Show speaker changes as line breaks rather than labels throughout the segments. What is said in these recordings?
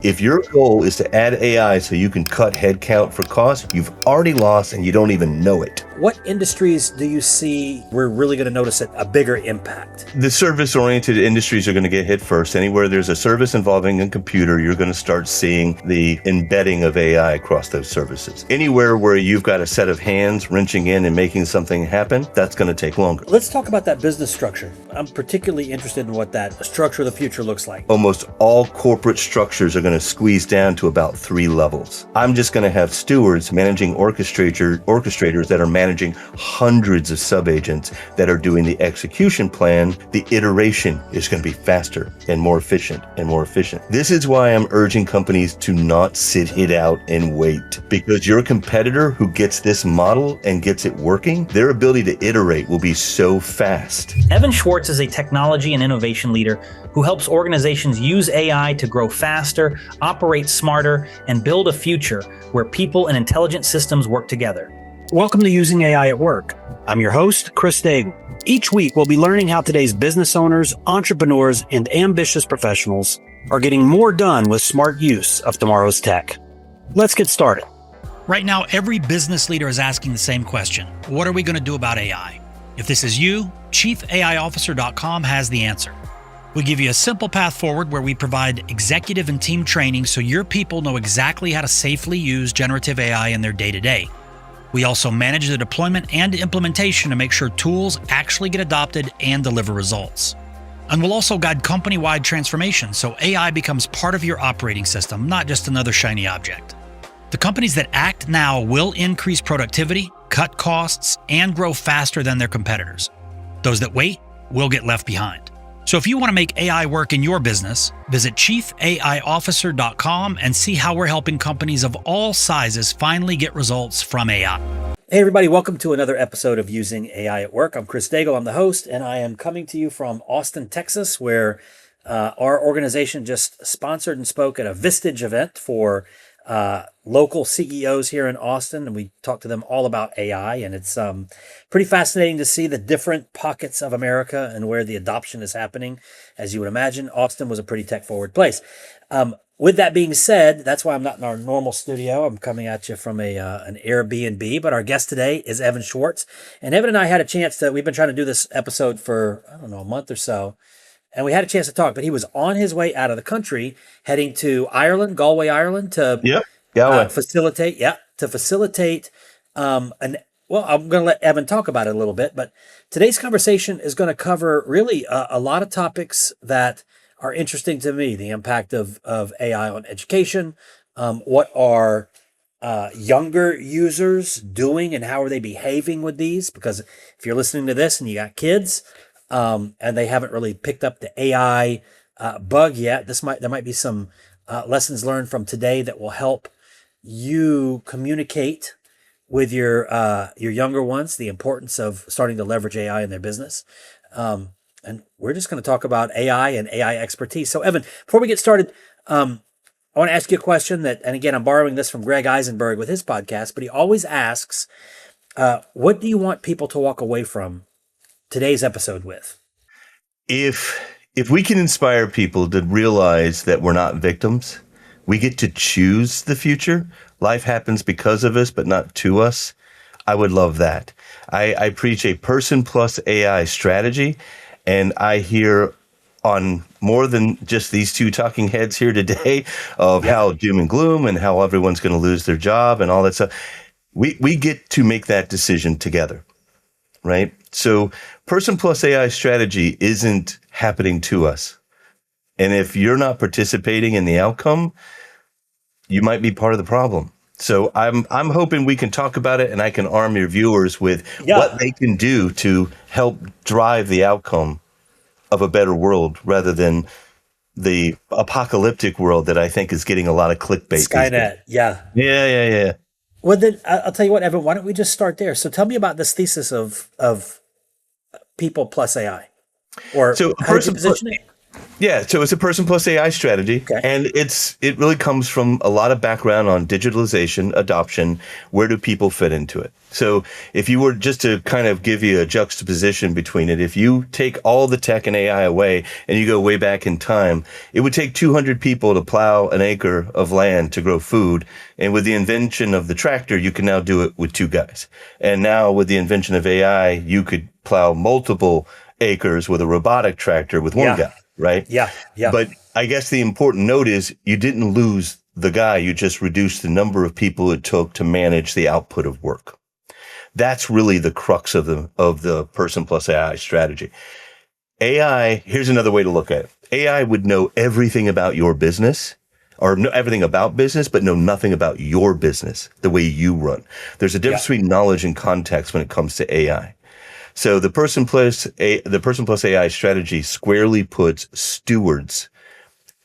If your goal is to add AI so you can cut headcount for cost, you've already lost and you don't even know it.
What industries do you see we're really going to notice a bigger impact?
The service-oriented industries are going to get hit first. Anywhere there's a service involving a computer, you're going to start seeing the embedding of AI across those services. Anywhere where you've got a set of hands wrenching in and making something happen, that's going to take longer.
Let's talk about that business structure. I'm particularly interested in what that structure of the future looks like.
Almost all corporate structures are going to squeeze down to about 3 levels. I'm just going to have stewards managing orchestrators that are managing hundreds of sub-agents that are doing the execution plan. The iteration is going to be faster and more efficient and more efficient. This is why I'm urging companies to not sit it out and wait, because your competitor who gets this model and gets it working, their ability to iterate will be so fast.
Evan Schwartz is a technology and innovation leader who helps organizations use AI to grow faster, operate smarter, and build a future where people and intelligent systems work together.
Welcome to Using AI at Work. I'm your host, Chris Daigle. Each week, we'll be learning how today's business owners, entrepreneurs, and ambitious professionals are getting more done with smart use of tomorrow's tech. Let's get started.
Right now, every business leader is asking the same question. What are we going to do about AI? If this is you, ChiefAIOfficer.com has the answer. We give you a simple path forward where we provide executive and team training so your people know exactly how to safely use generative AI in their day-to-day. We also manage the deployment and implementation to make sure tools actually get adopted and deliver results. And we'll also guide company-wide transformation so AI becomes part of your operating system, not just another shiny object. The companies that act now will increase productivity, cut costs, and grow faster than their competitors. Those that wait will get left behind. So if you want to make AI work in your business, visit ChiefAIOfficer.com and see how we're helping companies of all sizes finally get results from AI.
Hey everybody, welcome to another episode of Using AI at Work. I'm Chris Daigle, I'm the host, and I am coming to you from Austin, Texas, where our organization just sponsored and spoke at a Vistage event for local CEOs here in Austin, and we talked to them all about AI, and it's pretty fascinating to see the different pockets of America and where the adoption is happening. As you would imagine, Austin was a pretty tech-forward place. With that being said, that's why I'm not in our normal studio. I'm coming at you from an Airbnb, but our guest today is Evan Schwartz, and Evan and I had a chance we've been trying to do this episode for, a month or so, and we had a chance to talk, but he was on his way out of the country, heading to Ireland, Galway, Ireland, to facilitate. I'm going to let Evan talk about it a little bit, but today's conversation is going to cover really a lot of topics that are interesting to me. The impact of AI on education, what are younger users doing and how are they behaving with these? Because if you're listening to this and you got kids, and they haven't really picked up the AI bug yet, there might be some lessons learned from today that will help you communicate with your younger ones, the importance of starting to leverage AI in their business. And we're just going to talk about AI and AI expertise. So Evan, before we get started, I want to ask you a question and again, I'm borrowing this from Greg Eisenberg with his podcast, but he always asks, what do you want people to walk away from today's episode with?
If we can inspire people to realize that we're not victims, we get to choose the future. Life happens because of us, but not to us. I would love that. I preach a person plus AI strategy, and I hear on more than just these two talking heads here today of how doom and gloom and how everyone's going to lose their job and all that stuff. We get to make that decision together, right? So person plus AI strategy isn't happening to us. And if you're not participating in the outcome, you might be part of the problem. So I'm hoping we can talk about it and I can arm your viewers with what they can do to help drive the outcome of a better world rather than the apocalyptic world that I think is getting a lot of clickbait.
Skynet,
Yeah.
Well, then I'll tell you what, Evan, why don't we just start there? So tell me about this thesis of people plus AI. Or
so
how would you position it?
Yeah, so it's a person plus AI strategy,
Okay.
and it really comes from a lot of background on digitalization, adoption. Where do people fit into it? So if you were just to kind of give you a juxtaposition between it, if you take all the tech and AI away and you go way back in time, it would take 200 people to plow an acre of land to grow food. And with the invention of the tractor, you can now do it with 2 guys. And now with the invention of AI, you could plow multiple acres with a robotic tractor with 1 guy. Right?
Yeah. Yeah.
But I guess the important note is you didn't lose the guy. You just reduced the number of people it took to manage the output of work. That's really the crux of the person plus AI strategy. AI, here's another way to look at it. AI would know everything about your business or know everything about business, but know nothing about your business, the way you run. There's a difference between knowledge and context when it comes to AI. So the person plus AI strategy squarely puts stewards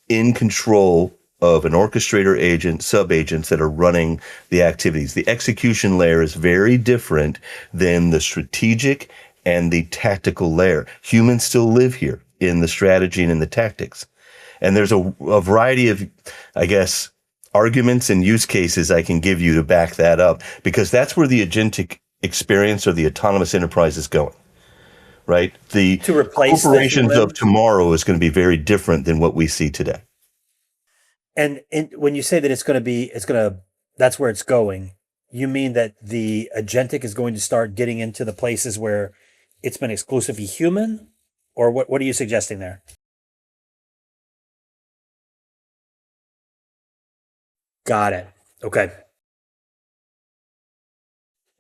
in control of an orchestrator agent, sub-agents that are running the activities. The execution layer is very different than the strategic and the tactical layer. Humans still live here in the strategy and in the tactics. And there's a variety of, I guess, arguments and use cases I can give you to back that up, because that's where the agentic experience or the autonomous enterprise is going, right? The
To replace the
corporations
human.
of tomorrow is going to be very different than what we see today.
And when you say that that's where it's going, you mean that the agentic is going to start getting into the places where it's been exclusively human? Or what are you suggesting there? Got it. Okay.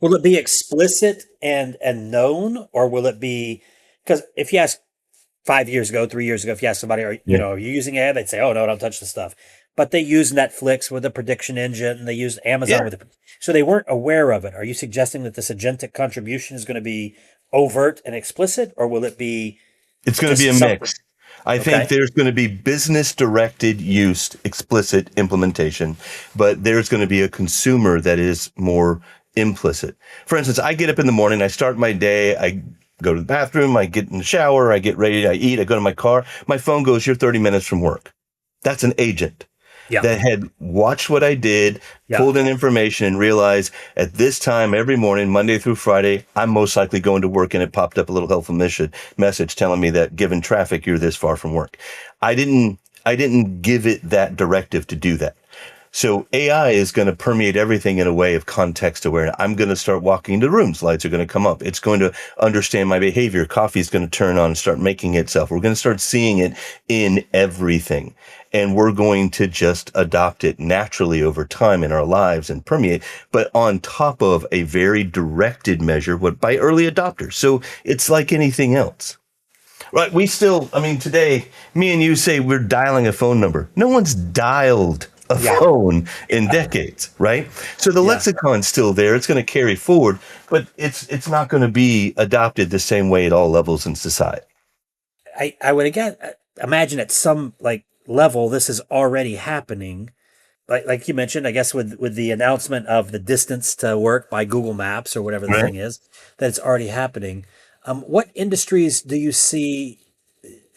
Will it be explicit and known, or will it be, because if you ask 5 years ago, 3 years ago, if you ask somebody, are you using AI? They'd say, "Oh no, don't touch the stuff." But they use Netflix with a prediction engine, and they use Amazon so they weren't aware of it. Are you suggesting that this agentic contribution is going to be overt and explicit, or will it be?
It's going to be a mix. I think there's going to be business directed use, explicit implementation, but there's going to be a consumer that is more implicit. For instance, I get up in the morning, I start my day, I go to the bathroom, I get in the shower, I get ready, I eat, I go to my car, my phone goes, "You're 30 minutes from work." That's an agent that had watched what I did, pulled in information, and realized at this time every morning, Monday through Friday, I'm most likely going to work, and it popped up a little helpful message telling me that given traffic, you're this far from work. I didn't give it that directive to do that. So AI is going to permeate everything in a way of context awareness. I'm going to start walking into rooms. Lights are going to come up. It's going to understand my behavior. Coffee is going to turn on and start making itself. We're going to start seeing it in everything. And we're going to just adopt it naturally over time in our lives and permeate, but on top of a very directed measure by early adopters. So it's like anything else. Right. Today, me and you say we're dialing a phone number. No one's dialed a phone in decades, right? So the lexicon's still there. It's going to carry forward, but it's not going to be adopted the same way at all levels in society.
I would again imagine at some level this is already happening. Like you mentioned, I guess with the announcement of the distance to work by Google Maps or whatever the thing is, that it's already happening. What industries do you see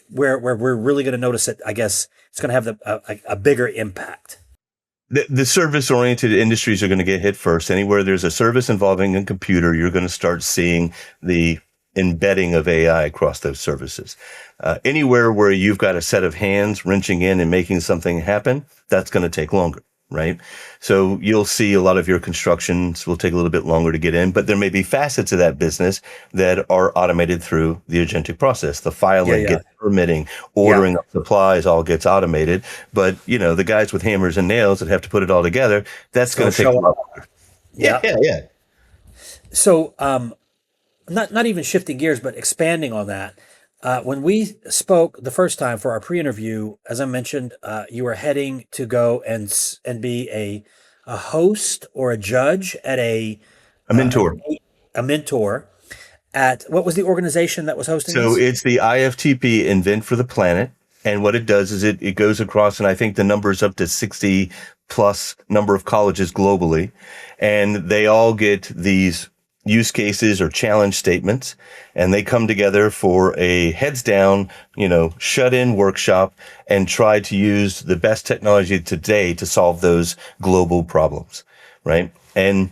where we're really going to notice it? I guess it's going to have a bigger impact.
The service-oriented industries are going to get hit first. Anywhere there's a service involving a computer, you're going to start seeing the embedding of AI across those services. Anywhere where you've got a set of hands wrenching in and making something happen, that's going to take longer, right? So you'll see a lot of your constructions will take a little bit longer to get in, but there may be facets of that business that are automated through the agentic process. The filing, get permitting, ordering of supplies all gets automated. But, the guys with hammers and nails that have to put it all together, that's going to take a lot longer. Yeah.
So, not even shifting gears, but expanding on that. When we spoke the first time for our pre-interview, as I mentioned, you were heading to go and be a host or a judge at a
mentor.
A mentor at, what was the organization that was hosting this?
So it's the IFTP Invent for the Planet. And what it does is it goes across, and I think the number is up to 60 plus number of colleges globally. And they all get these use cases or challenge statements, and they come together for a heads down, shut in workshop and try to use the best technology today to solve those global problems. Right. And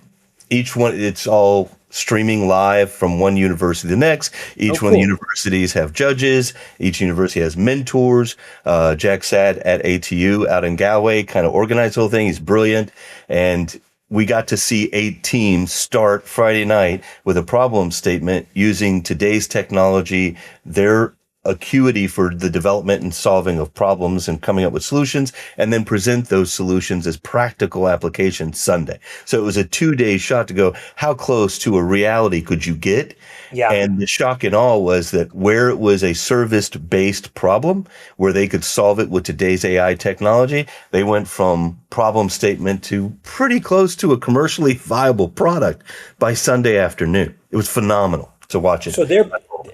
each one, it's all streaming live from one university to the next. Each one of the universities have judges. Each university has mentors. Jack Sad at ATU out in Galway kind of organized the whole thing. He's brilliant. And we got to see 8 teams start Friday night with a problem statement using today's technology, their acuity for the development and solving of problems and coming up with solutions, and then present those solutions as practical applications Sunday. So it was a 2-day shot to go, how close to a reality could you get? Yeah. And the shock and awe was that where it was a service-based problem, where they could solve it with today's AI technology, they went from problem statement to pretty close to a commercially viable product by Sunday afternoon. It was phenomenal to watch it.
So they're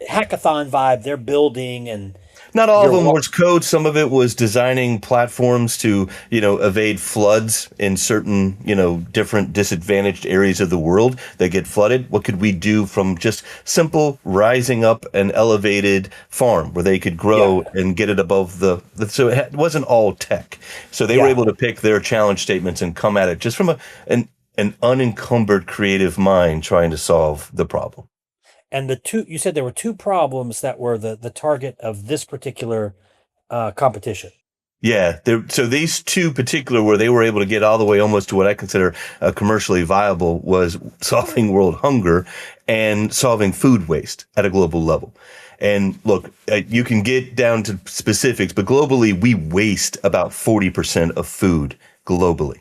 hackathon vibe, they're building, and
not all of them was code. Some of it was designing platforms to, evade floods in certain, different disadvantaged areas of the world that get flooded. What could we do from just simple rising up an elevated farm where they could grow and get it above so it wasn't all tech. So they were able to pick their challenge statements and come at it just from an unencumbered creative mind trying to solve the problem.
And you said there were 2 problems that were the target of this particular competition.
Yeah. So these 2 particular, where they were able to get all the way almost to what I consider commercially viable, was solving world hunger and solving food waste at a global level. And look, you can get down to specifics, but globally, we waste about 40% of food globally.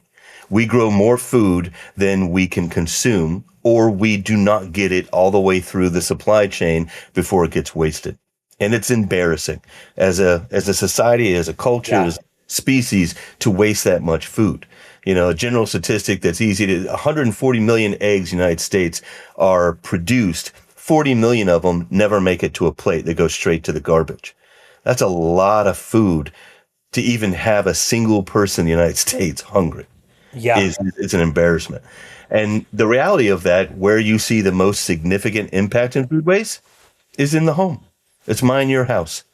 We grow more food than we can consume, or we do not get it all the way through the supply chain before it gets wasted. And it's embarrassing as a society, as a culture, as a species to waste that much food. A general statistic that's easy to 140 million eggs in the United States are produced. 40 million of them never make it to a plate. They go straight to the garbage. That's a lot of food to even have a single person in the United States hungry. It's an embarrassment. And the reality of that, where you see the most significant impact in food waste, is in the home. It's mine, your house.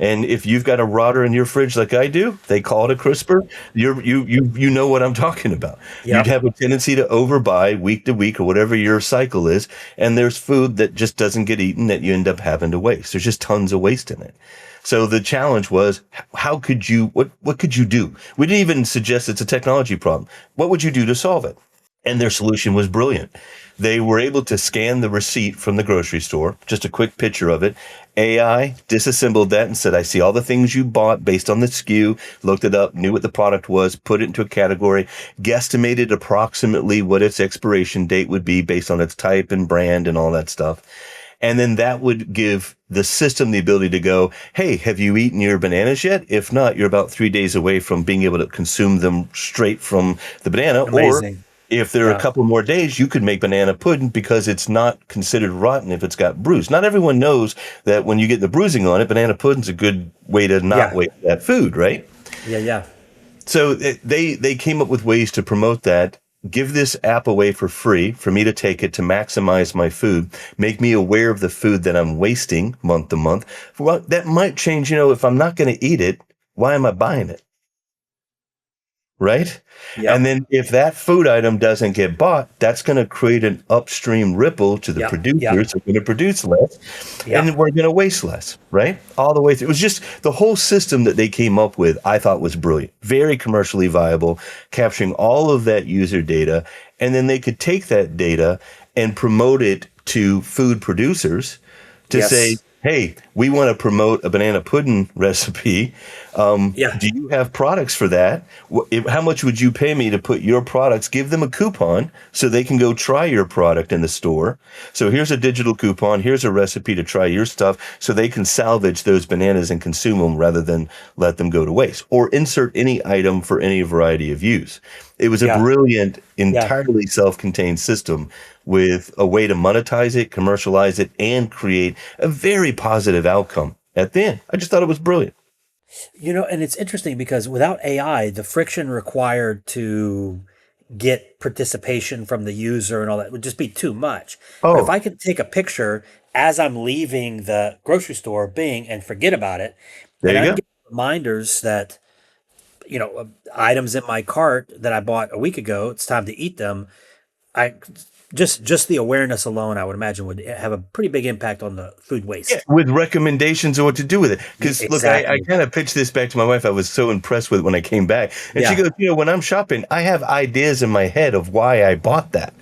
And if you've got a rotter in your fridge like I do, they call it a crisper. You know what I'm talking about. Yep. You'd have a tendency to overbuy week to week or whatever your cycle is, and there's food that just doesn't get eaten that you end up having to waste. There's just tons of waste in it. So the challenge was, what could you do? We didn't even suggest it's a technology problem. What would you do to solve it? And their solution was brilliant. They were able to scan the receipt from the grocery store, just a quick picture of it. AI disassembled that and said, I see all the things you bought based on the SKU, looked it up, knew what the product was, put it into a category, guesstimated approximately what its expiration date would be based on its type and brand and all that stuff. And then that would give the system the ability to go, hey, have you eaten your bananas yet? If not, you're about 3 days away from being able to consume them straight from the banana.
Amazing.
Or if there are a couple more days, you could make banana pudding because it's not considered rotten if it's got bruise. Not everyone knows that when you get the bruising on it, banana pudding's a good way to not waste that food, right?
Yeah.
So they came up with ways to promote that. Give this app away for free for me to take it to maximize my food, make me aware of the food that I'm wasting month to month. Well, that might change, if I'm not going to eat it, why am I buying it? Right? Yep. And then if that food item doesn't get bought, that's going to create an upstream ripple to the producers who are going to produce less, and we're going to waste less, right? All the way through. It was just the whole system that they came up with, I thought was brilliant, very commercially viable, capturing all of that user data, and then they could take that data and promote it to food producers to say, hey, we want to promote a banana pudding recipe. Do you have products for that? How much would you pay me to put your products? Give them a coupon so they can go try your product in the store. So here's a digital coupon. Here's a recipe to try your stuff so they can salvage those bananas and consume them rather than let them go to waste, or insert any item for any variety of use. It was a brilliant, entirely self-contained system with a way to monetize it, commercialize it, and create a very positive outcome at the end. I just thought it was brilliant.
And it's interesting because without AI, the friction required to get participation from the user and all that. It would just be too much. But if
Oh,
I could take a picture as I'm leaving the grocery store, Bing, and forget about it,
there
and
you
I'm
go.
getting reminders that, items in my cart that I bought a week ago, it's time to eat them. I just the awareness alone, I would imagine, would have a pretty big impact on the food
Yeah,
waste.
with recommendations of what to do with it. Because look, I
Exactly.
kind of pitched this back to my wife. I was so impressed with it when I came back. And she
Yeah.
goes, when I'm shopping, I have ideas in my head of why I bought that.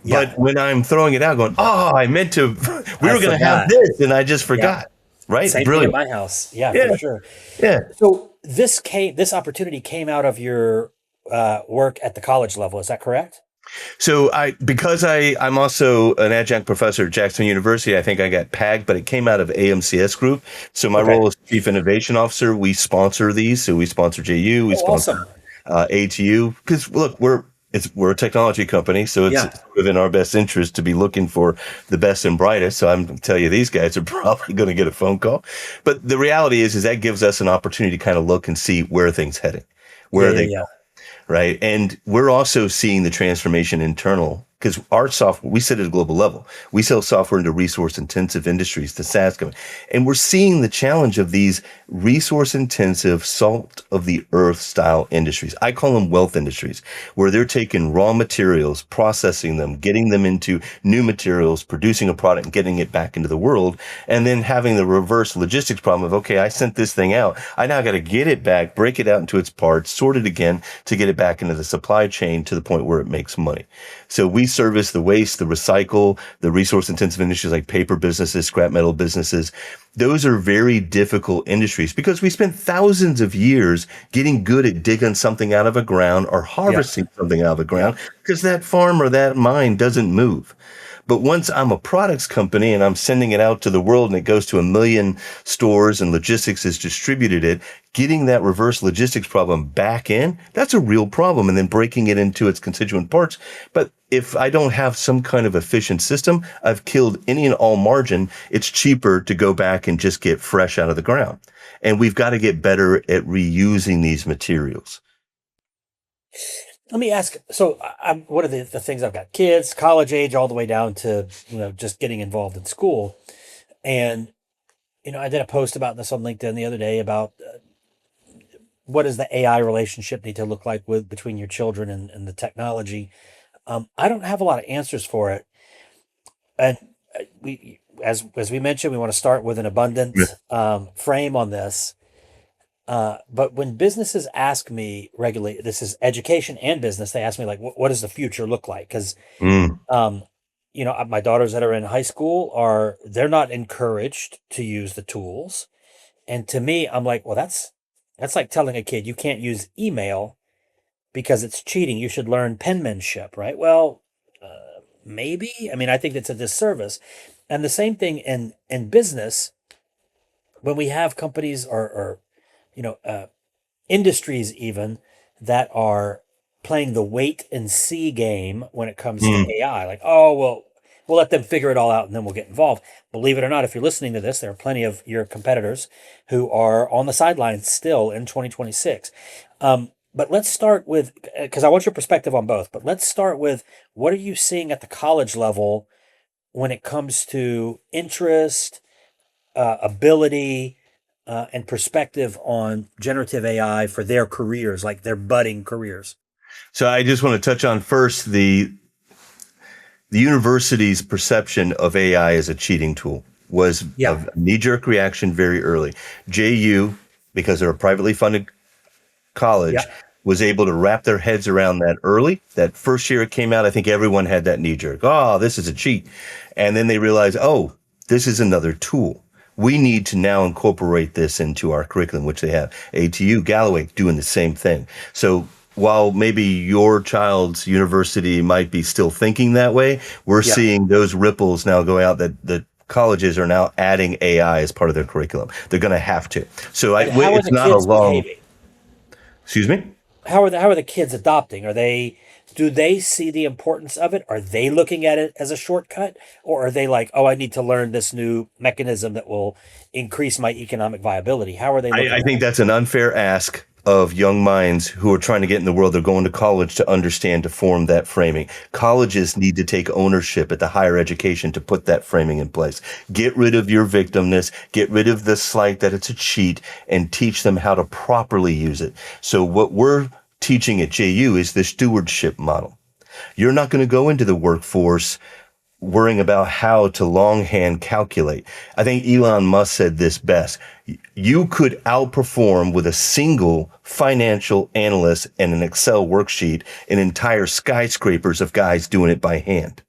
Yeah.
But when I'm throwing it out, going, oh, I meant to, we
I
were going to have
forgot.
this, and I just
Yeah.
forgot. Right?
Same thing at
Brilliant.
my house. Yeah, for
Yeah.
sure.
Yeah.
So this opportunity came out of your work at the college level. Is that correct?
So I'm also an adjunct professor at Jackson University. I think I got PAG, but it came out of AMCS Group. So my
Okay.
role as Chief Innovation Officer, we sponsor these. So we sponsor JU, we
Oh,
sponsor
awesome.
ATU. Because look, we're a technology company, so it's
Yeah.
sort of in our best interest to be looking for the best and brightest. So I'm going to tell you, these guys are probably going to get a phone call. But the reality is that gives us an opportunity to kind of look and see where things heading, where
Yeah,
are
yeah,
they
yeah.
right? And we're also seeing the transformation internal because our software, we sit at a global level. We sell software into resource intensive industries, the SaaS company. And we're seeing the challenge of these resource intensive, salt of the earth style industries. I call them wealth industries, where they're taking raw materials, processing them, getting them into new materials, producing a product and getting it back into the world, and then having the reverse logistics problem of, okay, I sent this thing out. I now got to get it back, break it out into its parts, sort it again to get it back into the supply chain to the point where it makes money. So we service the waste, the recycle, the resource intensive industries like paper businesses, scrap metal businesses. Those are very difficult industries because we spent thousands of years getting good at digging something out of a ground or harvesting something out of a ground because that farm or that mine doesn't move. But once I'm a products company and I'm sending it out to the world and it goes to 1 million stores and logistics has distributed it, getting that reverse logistics problem back in, that's a real problem. And then breaking it into its constituent parts. But if I don't have some kind of efficient system, I've killed any and all margin. It's cheaper to go back and just get fresh out of the ground. And we've got to get better at reusing these materials.
Let me ask. So, I'm one of the things, I've got kids, college age, all the way down to just getting involved in school, and I did a post about this on LinkedIn the other day about what does the AI relationship need to look like with between your children and the technology. I don't have a lot of answers for it, and as we mentioned, we want to start with an abundant
Yeah.
frame on this. But when businesses ask me regularly, this is education and business, they ask me like, what does the future look like? Because,
Mm.
my daughters that are in high school they're not encouraged to use the tools. And to me, I'm like, well, that's like telling a kid you can't use email because it's cheating. You should learn penmanship, right? Well, maybe. I mean, I think it's a disservice. And the same thing in business, when we have companies or industries even that are playing the wait and see game when it comes to
Mm.
AI. Like, oh, well, we'll let them figure it all out and then we'll get involved. Believe it or not, if you're listening to this, there are plenty of your competitors who are on the sidelines still in 2026. But let's start with, because I want your perspective on both, but let's start with what are you seeing at the college level when it comes to interest, ability, and perspective on generative AI for their careers, like their budding careers.
So I just want to touch on first the university's perception of AI as a cheating tool was
Yeah.
a knee-jerk reaction very early. JU, because they're a privately funded college,
Yeah.
was able to wrap their heads around that early. That first year it came out, I think everyone had that knee-jerk. Oh, this is a cheat. And then they realized, oh, this is another tool. We need to now incorporate this into our curriculum, which they have. ATU, Galloway, doing the same thing. So while maybe your child's university might be still thinking that way, we're
Yeah.
seeing those ripples now go out that colleges are now adding AI as part of their curriculum. They're going to have to. So
And how are
it's
the
not a
kids
long,
behaving?
excuse me?
How are the kids adopting? Do they see the importance of it? Are they looking at it as a shortcut? Or are they like, oh, I need to learn this new mechanism that will increase my economic viability? How are they looking
I
at
think
it?
that's an unfair ask of young minds who are trying to get in the world. They're going to college to understand, to form that framing. Colleges need to take ownership at the higher education to put that framing in place. Get rid of your victimness, get rid of the slight that it's a cheat, and teach them how to properly use it. So what we're teaching at JU is the stewardship model. You're not going to go into the workforce worrying about how to longhand calculate. I think Elon Musk said this best. You could outperform with a single financial analyst and an Excel worksheet an entire skyscrapers of guys doing it by hand.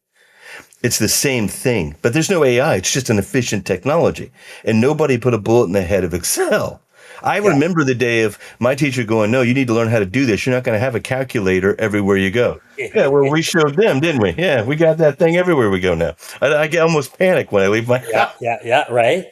It's the same thing, but there's no AI. It's just an efficient technology. And nobody put a bullet in the head of Excel. I remember the day of my teacher going, no, you need to learn how to do this. You're not going to have a calculator everywhere you go. Yeah, well, we showed them, didn't we? Yeah, we got that thing everywhere we go now. I get almost panic when I leave my house.
Yeah, right.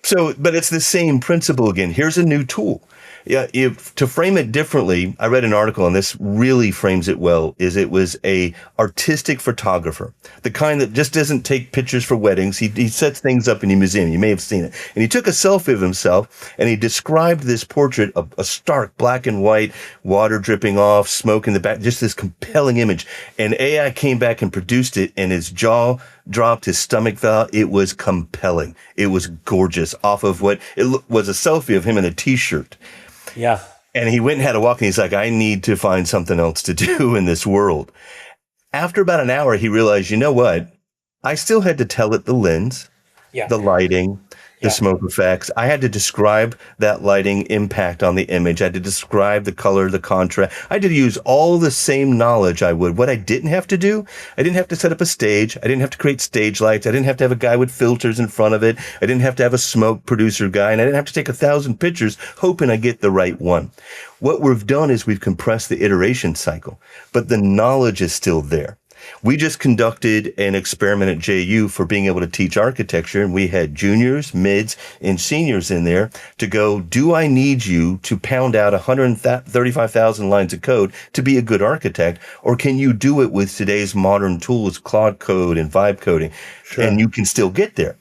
So, but it's the same principle again. Here's a new tool. Yeah, to frame it differently, I read an article, and this really frames it well, is it was a artistic photographer, the kind that just doesn't take pictures for weddings. He sets things up in a museum. You may have seen it. And he took a selfie of himself, and he described this portrait of a stark black and white, water dripping off, smoke in the back, just this compelling image. And AI came back and produced it, and his jaw dropped, his stomach fell. It was compelling. It was gorgeous off of what it was a selfie of him in a T-shirt.
Yeah.
And he went and had a walk, and he's like, I need to find something else to do in this world. After about an hour, he realized, you know what? I still had to tell it the lens, the lighting, the smoke effects. I had to describe that lighting impact on the image. I had to describe the color, the contrast. I had to use all the same knowledge I would. What I didn't have to do, I didn't have to set up a stage. I didn't have to create stage lights. I didn't have to have a guy with filters in front of it. I didn't have to have a smoke producer guy. And I didn't have to take 1,000 pictures hoping I get the right one. What we've done is we've compressed the iteration cycle, but the knowledge is still there. We just conducted an experiment at JU for being able to teach architecture, and we had juniors, mids, and seniors in there to go, do I need you to pound out 135,000 lines of code to be a good architect, or can you do it with today's modern tools, Claude Code and Vibe coding, and you can still get there?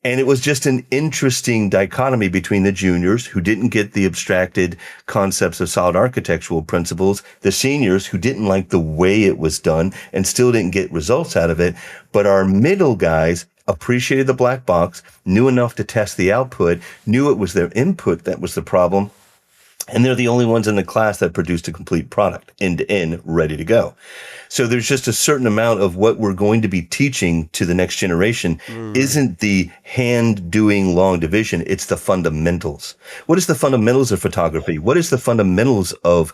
And it was just an interesting dichotomy between the juniors who didn't get the abstracted concepts of solid architectural principles, the seniors who didn't like the way it was done and still didn't get results out of it. But our middle guys appreciated the black box, knew enough to test the output, knew it was their input that was the problem. And they're the only ones in the class that produced a complete product, end to end, ready to go. So there's just a certain amount of what we're going to be teaching to the next generation isn't the hand doing long division. It's the fundamentals. What is the fundamentals of photography? What is the fundamentals of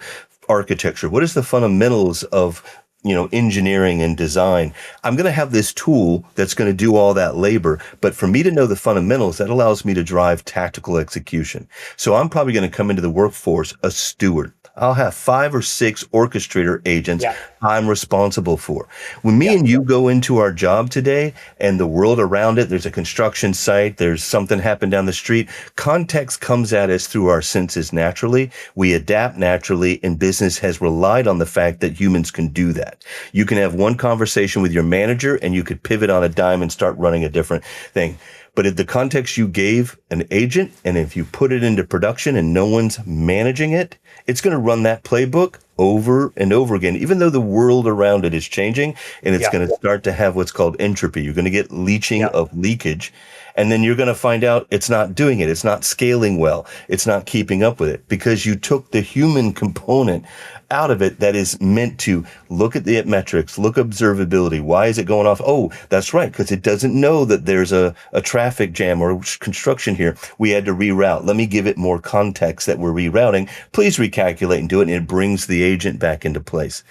architecture? What is the fundamentals of engineering and design? I'm going to have this tool that's going to do all that labor. But for me to know the fundamentals, that allows me to drive tactical execution. So I'm probably going to come into the workforce a steward. I'll have 5 or 6 orchestrator agents I'm responsible for. When me and you go into our job today and the world around it, there's a construction site, there's something happened down the street, context comes at us through our senses naturally. We adapt naturally, and business has relied on the fact that humans can do that. You can have one conversation with your manager and you could pivot on a dime and start running a different thing. But if the context you gave an agent, and if you put it into production and no one's managing it, it's going to run that playbook over and over again, even though the world around it is changing, and it's going to start to have what's called entropy. You're going to get leaching of leakage, and then you're going to find out it's not doing it. It's not scaling well. It's not keeping up with it because you took the human component out of it that is meant to look at the metrics, look observability. Why is it going off? Oh, that's right, because it doesn't know that there's a traffic jam or construction here. We had to reroute. Let me give it more context that we're rerouting. Please recalculate and do it, and it brings the agent back into place.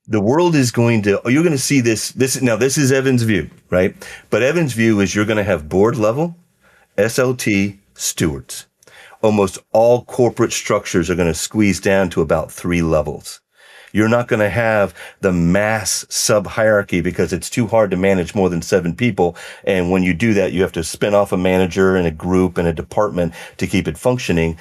The world is going to, you're going to see this. This is Evan's view, right? But Evan's view is you're going to have board level, SLT, stewards. Almost all corporate structures are going to squeeze down to about 3 levels. You're not going to have the mass sub-hierarchy because it's too hard to manage more than 7 people. And when you do that, you have to spin off a manager and a group and a department to keep it functioning.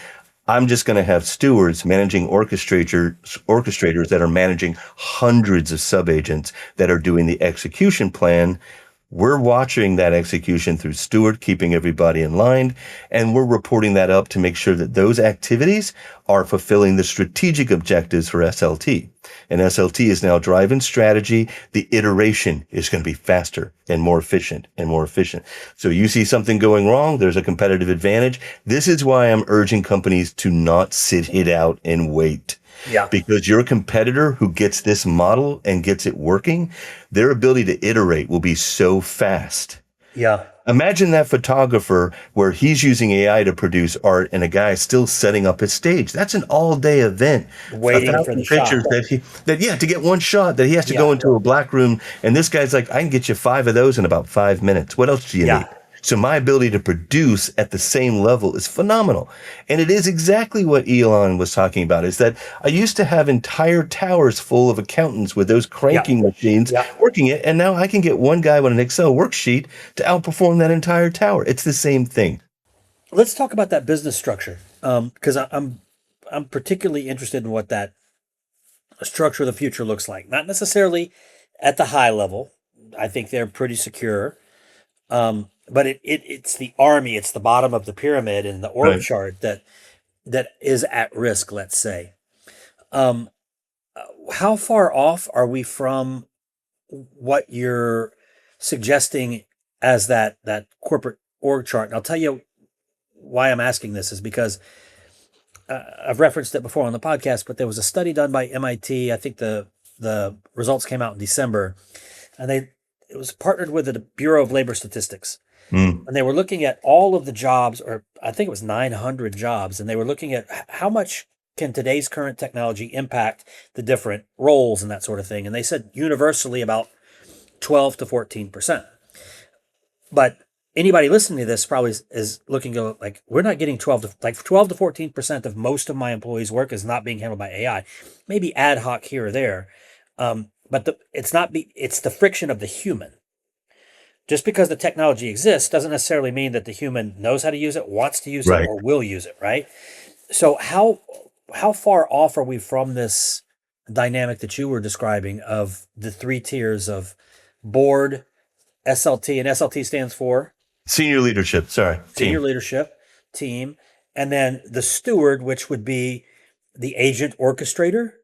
I'm just going to have stewards managing orchestrators that are managing hundreds of sub-agents that are doing the execution plan We're watching that execution through Steward, keeping everybody in line, and we're reporting that up to make sure that those activities are fulfilling the strategic objectives for SLT. And SLT is now driving strategy. The iteration is going to be faster and more efficient and more efficient. So you see something going wrong, there's a competitive advantage. This is why I'm urging companies to not sit it out and wait.
Yeah.
Because your competitor who gets this model and gets it working, their ability to iterate will be so fast.
Yeah.
Imagine that photographer where he's using AI to produce art and a guy is still setting up his stage. That's an all-day event.
Waiting for the
pictures
shot.
to get one shot that he has to go into a black room. And this guy's like, I can get you 5 of those in about 5 minutes. What else do you need? So my ability to produce at the same level is phenomenal. And it is exactly what Elon was talking about, is that I used to have entire towers full of accountants with those cranking machines working it. And now I can get one guy with an Excel worksheet to outperform that entire tower. It's the same thing.
Let's talk about that business structure, because I'm particularly interested in what that structure of the future looks like. Not necessarily at the high level. I think they're pretty secure. But it's the army, it's the bottom of the pyramid and the org chart that is at risk, let's say. How far off are we from what you're suggesting as that corporate org chart? And I'll tell you why I'm asking this is because I've referenced it before on the podcast, but there was a study done by MIT. I think the results came out in December, and it was partnered with the Bureau of Labor Statistics. And they were looking at all of the jobs, or I think it was 900 jobs, and they were looking at how much can today's current technology impact the different roles and that sort of thing. And they said universally about 12 to 14%. But anybody listening to this probably is looking go like, we're not getting 12 to 14% of most of my employees' work is not being handled by AI. Maybe ad hoc here or there. But it's the friction of the human. Just because the technology exists doesn't necessarily mean that the human knows how to use it, wants to use it, or will use it, right? So how far off are we from this dynamic that you were describing of the 3 tiers of board, SLT, and SLT stands for?
Senior leadership,
Senior leadership, team, and then the steward, which would be the agent orchestrator?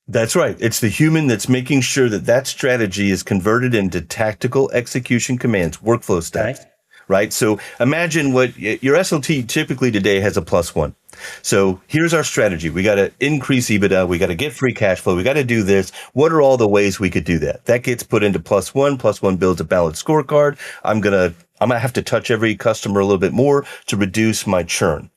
That's right. It's the human that's making sure that strategy is converted into tactical execution commands, workflow stacks, right? So imagine what your SLT typically today has a +1. So here's our strategy. We got to increase EBITDA. We got to get free cash flow. We got to do this. What are all the ways we could do that? That gets put into +1. +1 builds a balanced scorecard. I'm going to have to touch every customer a little bit more to reduce my churn.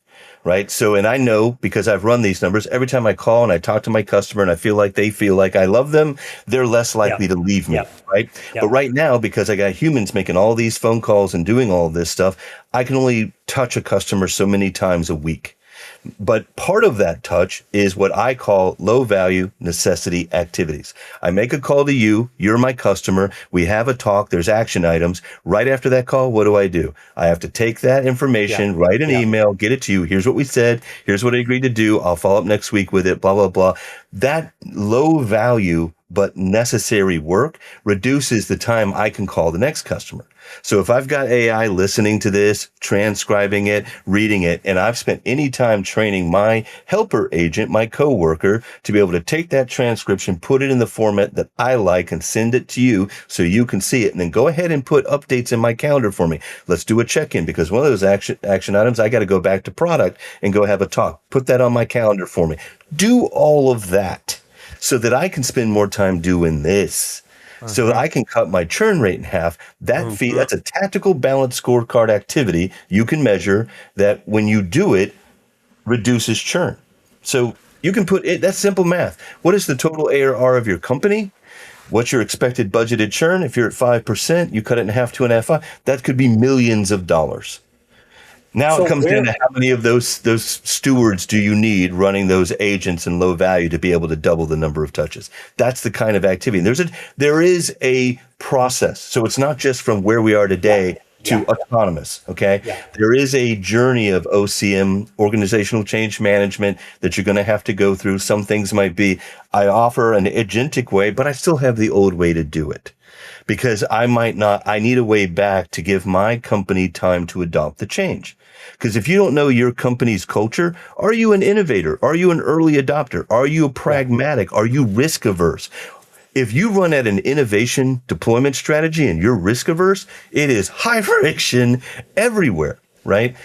Right. So, and I know because I've run these numbers, every time I call and I talk to my customer and I feel like they feel like I love them, they're less likely to leave me. Right. But right now, because I got humans making all these phone calls and doing all this stuff, I can only touch a customer so many times a week. But part of that touch is what I call low value necessity activities. I make a call to you. You're my customer. We have a talk. There's action items. Right after that call, what do? I have to take that information, write an email, get it to you. Here's what we said. Here's what I agreed to do. I'll follow up next week with it, blah, blah, blah. That low value but necessary work reduces the time I can call the next customer. So if I've got AI listening to this, transcribing it, reading it, and I've spent any time training my helper agent, my coworker, to be able to take that transcription, put it in the format that I like and send it to you so you can see it, and then go ahead and put updates in my calendar for me. Let's do a check-in because one of those action items, I got to go back to product and go have a talk. Put that on my calendar for me. Do all of that so that I can spend more time doing this. So that I can cut my churn rate in half. That's a tactical balanced scorecard activity you can measure that when you do it, reduces churn. So you can put it, that's simple math. What is the total ARR of your company? What's your expected budgeted churn? If you're at 5%, you cut it in half, 2.5. That could be millions of dollars. Now it comes down to how many of those stewards do you need running those agents in low value to be able to double the number of touches? That's the kind of activity. There is a process. So it's not just from where we are today to autonomous. Okay.
Yeah.
There is a journey of OCM, organizational change management, that you're going to have to go through. Some things might be, I offer an agentic way, but I still have the old way to do it because I need a way back to give my company time to adopt the change. Because if you don't know your company's culture, are you an innovator? Are you an early adopter? Are you pragmatic? Are you risk averse? If you run at an innovation deployment strategy and you're risk averse, it is high friction everywhere, right?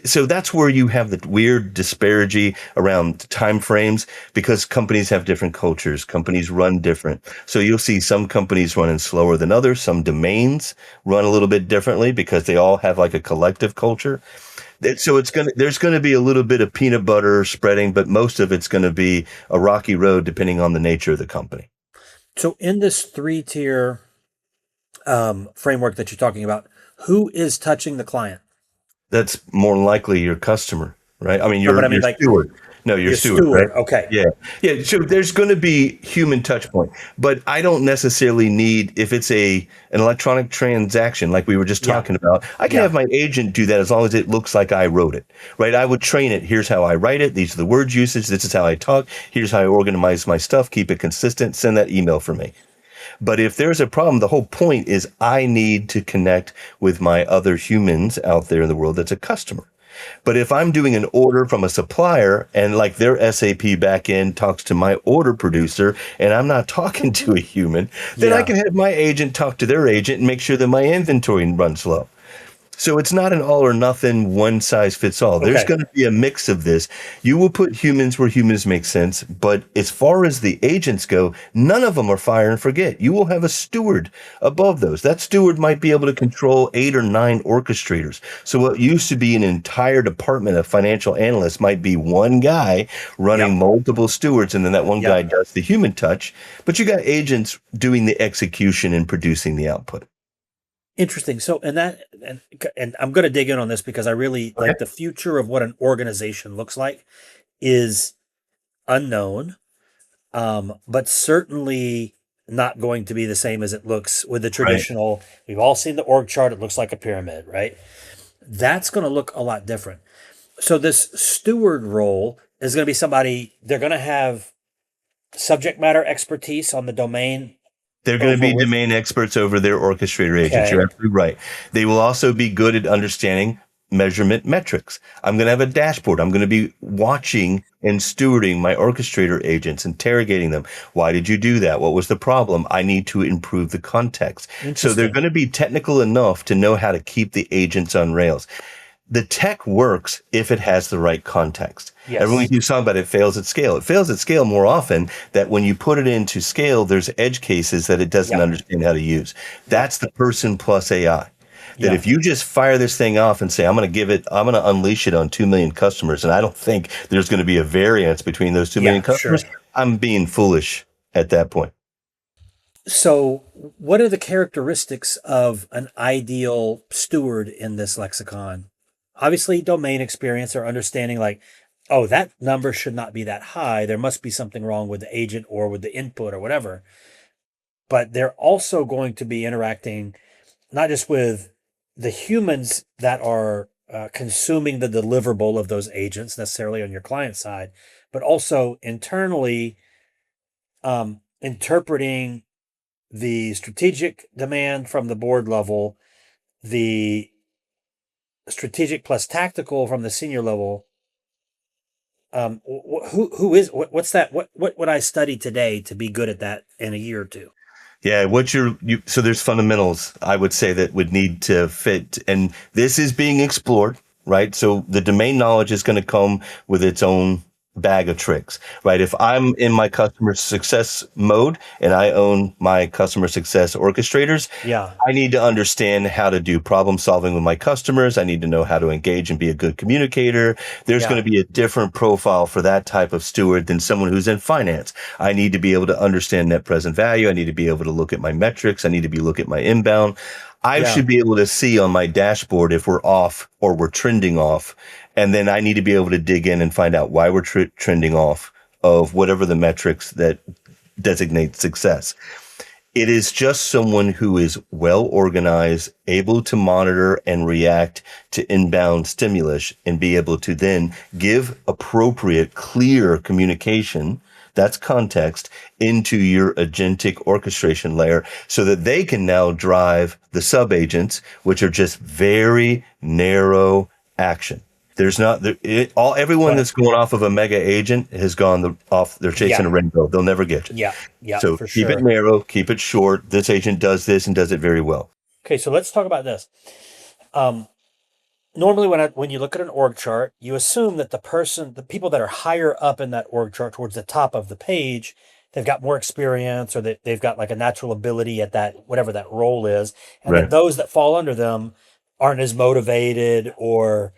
So that's where you have the weird disparity around time frames, because companies have different cultures. Companies run different. So you'll see some companies running slower than others. Some domains run a little bit differently because they all have like a collective culture. So there's going to be a little bit of peanut butter spreading, but most of it's going to be a rocky road depending on the nature of the company.
So in this 3-tier framework that you're talking about, who is touching the client?
That's more likely your customer, right? I mean, your steward. No, your steward, right?
Okay.
Yeah. Yeah. So there's going to be human touch point, but I don't necessarily need, if it's an electronic transaction, like we were just talking about, I can have my agent do that as long as it looks like I wrote it, right? I would train it. Here's how I write it. These are the word usage. This is how I talk. Here's how I organize my stuff. Keep it consistent. Send that email for me. But if there's a problem, the whole point is I need to connect with my other humans out there in the world that's a customer. But if I'm doing an order from a supplier and like their SAP backend talks to my order producer and I'm not talking to a human, then I can have my agent talk to their agent and make sure that my inventory runs slow. So it's not an all or nothing, one size fits all. There's going to be a mix of this. You will put humans where humans make sense, but as far as the agents go, none of them are fire and forget. You will have a steward above those. That steward might be able to control 8 or 9 orchestrators. So what used to be an entire department of financial analysts might be one guy running multiple stewards, and then that one guy does the human touch. But you got agents doing the execution and producing the output.
Interesting. So, and I'm going to dig in on this because I really like the future of what an organization looks like is unknown, but certainly not going to be the same as it looks with the traditional. Right. We've all seen the org chart. It looks like a pyramid, right? That's going to look a lot different. So this steward role is going to be somebody, they're going to have subject matter expertise on the domain.
They're going to be domain experts over their orchestrator agents. You're absolutely right. They will also be good at understanding measurement metrics. I'm going to have a dashboard. I'm going to be watching and stewarding my orchestrator agents, interrogating them. Why did you do that? What was the problem? I need to improve the context. So they're going to be technical enough to know how to keep the agents on rails. The tech works if it has the right context. Yes. Everyone keeps talking about it fails at scale. It fails at scale more often that when you put it into scale, there's edge cases that it doesn't understand how to use. That's the person plus AI. That if you just fire this thing off and say, I'm going to unleash it on 2 million customers, and I don't think there's going to be a variance between those 2 million customers, I'm being foolish at that point.
So what are the characteristics of an ideal steward in this lexicon? Obviously, domain experience or understanding like, oh, that number should not be that high. There must be something wrong with the agent or with the input or whatever. But they're also going to be interacting not just with the humans that are consuming the deliverable of those agents necessarily on your client side, but also internally interpreting the strategic demand from the board level, the strategic plus tactical from the senior level. What's that? What would I study today to be good at that in a year or two?
Yeah, so there's fundamentals I would say that would need to fit, and this is being explored, right? So the domain knowledge is going to come with its own bag of tricks, right? If I'm in my customer success mode and I own my customer success orchestrators, I need to understand how to do problem solving with my customers. I need to know how to engage and be a good communicator. There's going to be a different profile for that type of steward than someone who's in finance. I need to be able to understand net present value. I need to be able to look at my metrics. I need to look at my inbound. I should be able to see on my dashboard if we're off or we're trending off. And then I need to be able to dig in and find out why we're trending off of whatever the metrics that designate success. It is just someone who is well organized, able to monitor and react to inbound stimulus and be able to then give appropriate, clear communication, that's context, into your agentic orchestration layer so that they can now drive the sub-agents, which are just very narrow action. There's not everyone that's going off of a mega agent has gone off. They're chasing a rainbow. They'll never get you.
Yeah.
So
for
keep
sure.
it narrow, keep it short. This agent does this and does it very well.
Okay, so let's talk about this. Normally, when you look at an org chart, you assume that the people that are higher up in that org chart towards the top of the page, they've got more experience or that they've got like a natural ability at that, whatever that role is. And that those that fall under them aren't as motivated or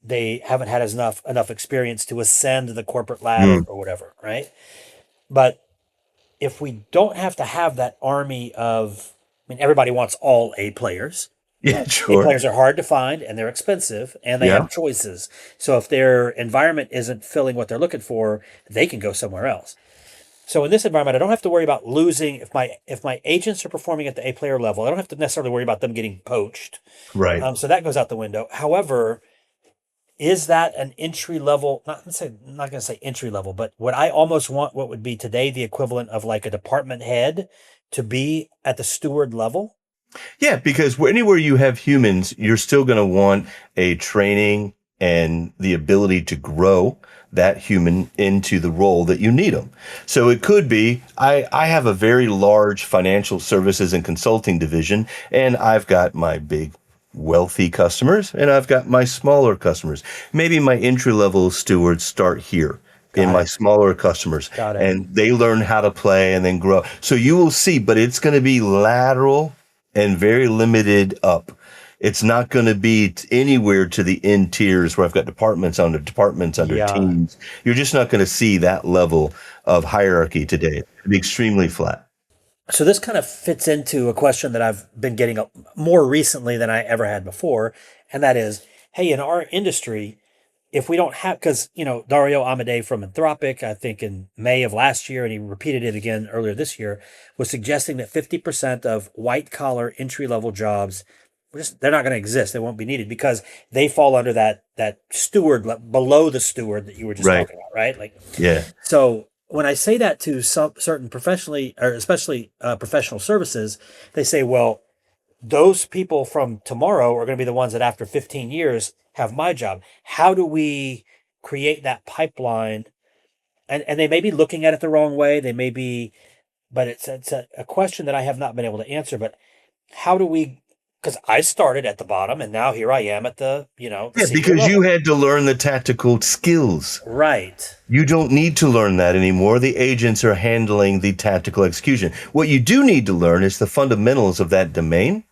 they haven't had enough experience to ascend the corporate ladder or whatever, right? But if we don't have to have that army everybody wants all A players.
Yeah, sure.
A players are hard to find and they're expensive and they have choices. So if their environment isn't filling what they're looking for, they can go somewhere else. So in this environment, I don't have to worry about losing if my agents are performing at the A player level. I don't have to necessarily worry about them getting poached.
Right.
So that goes out the window. However, is that an entry level? Not going to say entry level, but would I almost want what would be today the equivalent of like a department head to be at the steward level?
Yeah, because anywhere you have humans, you're still going to want a training and the ability to grow that human into the role that you need them. So it could be, I have a very large financial services and consulting division, and I've got my big wealthy customers and I've got my smaller customers. Maybe my entry-level stewards start here in my smaller customers, and they learn how to play and then grow. So you will see, but it's going to be lateral and very limited up. It's not going to be anywhere to the end tiers where I've got departments under teams. You're just not going to see that level of hierarchy today. It'll be extremely flat.
So this kind of fits into a question that I've been getting more recently than I ever had before. And that is, hey, in our industry, if we don't have, because, Dario Amodei from Anthropic, I think in May of last year, and he repeated it again earlier this year, was suggesting that 50% of white collar entry level jobs, they're not going to exist. They won't be needed because they fall under that steward, below the steward that you were just talking about, right? So when I say that to certain professionally, or especially professional services, they say, well, those people from tomorrow are going to be the ones that after 15 years have my job. How do we create that pipeline? And they may be looking at it the wrong way. They may be, but it's a question that I have not been able to answer. But how do we? Because I started at the bottom, and now here I am at the
because
level.
you had to learn the tactical skills.
Right.
You don't need to learn that anymore. The agents are handling the tactical execution. What you do need to learn is the fundamentals of that domain.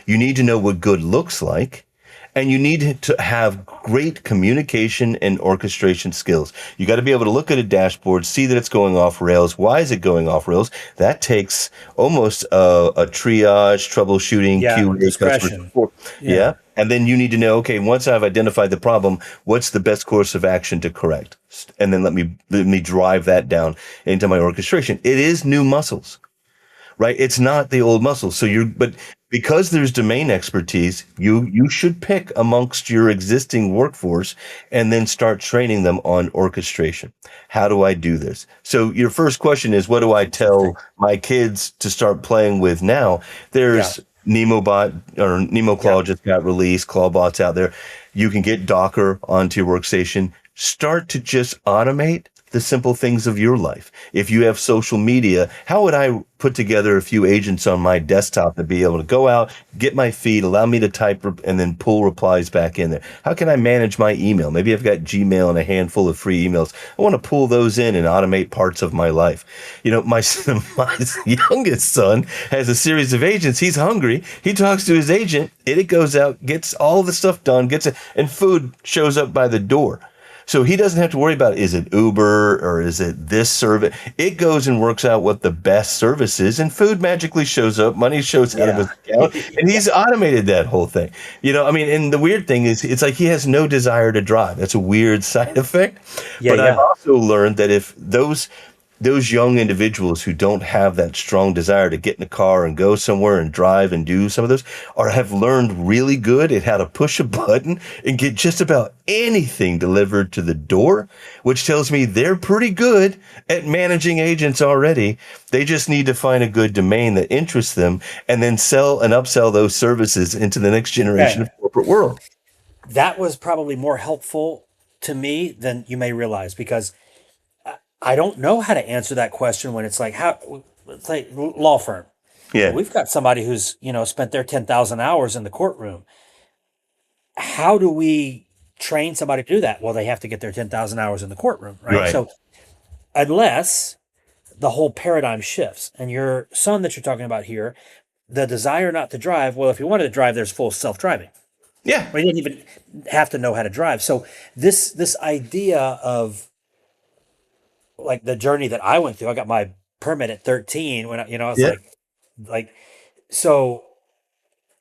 You need to know what good looks like. And you need to have great communication and orchestration skills. You got to be able to look at a dashboard, see that it's going off rails. Why is it going off rails? That takes almost a triage, troubleshooting, QA,
discretion.
Yeah. And then you need to know, okay, once I've identified the problem, what's the best course of action to correct? And then let me drive that down into my orchestration. It is new muscles, right? It's not the old muscles. But because there's domain expertise, you should pick amongst your existing workforce and then start training them on orchestration. How do I do this? So your first question is, what do I tell my kids to start playing with now? There's NemoBot or NemoClaw just got released, ClawBot's out there. You can get Docker onto your workstation. Start to just automate the simple things of your life. If you have social media, how would I put together a few agents on my desktop to be able to go out, get my feed, allow me to type and then pull replies back in there? How can I manage my email? Maybe I've got Gmail and a handful of free emails. I want to pull those in and automate parts of my life. My youngest son has a series of agents. He's hungry. He talks to his agent. It goes out, gets all the stuff done, gets it, and food shows up by the door. So he doesn't have to worry about, is it Uber or is it this service? It goes and works out what the best service is, and food magically shows up, money shows out of his account, and he's automated that whole thing. And the weird thing is, it's like he has no desire to drive. That's a weird side effect. I've also learned that if those young individuals who don't have that strong desire to get in a car and go somewhere and drive and do some of those, or have learned really good at how to push a button and get just about anything delivered to the door, which tells me they're pretty good at managing agents already. They just need to find a good domain that interests them and then sell and upsell those services into the next generation of corporate world.
That was probably more helpful to me than you may realize, because I don't know how to answer that question when it's like, it's like law firm.
Yeah.
We've got somebody who's, spent their 10,000 hours in the courtroom. How do we train somebody to do that? Well, they have to get their 10,000 hours in the courtroom, right? So unless the whole paradigm shifts, and your son that you're talking about here, the desire not to drive, well, if he wanted to drive, there's full self-driving.
Yeah.
But he didn't even have to know how to drive. So this idea of, like, the journey that I went through, I got my permit at 13 when I was like, so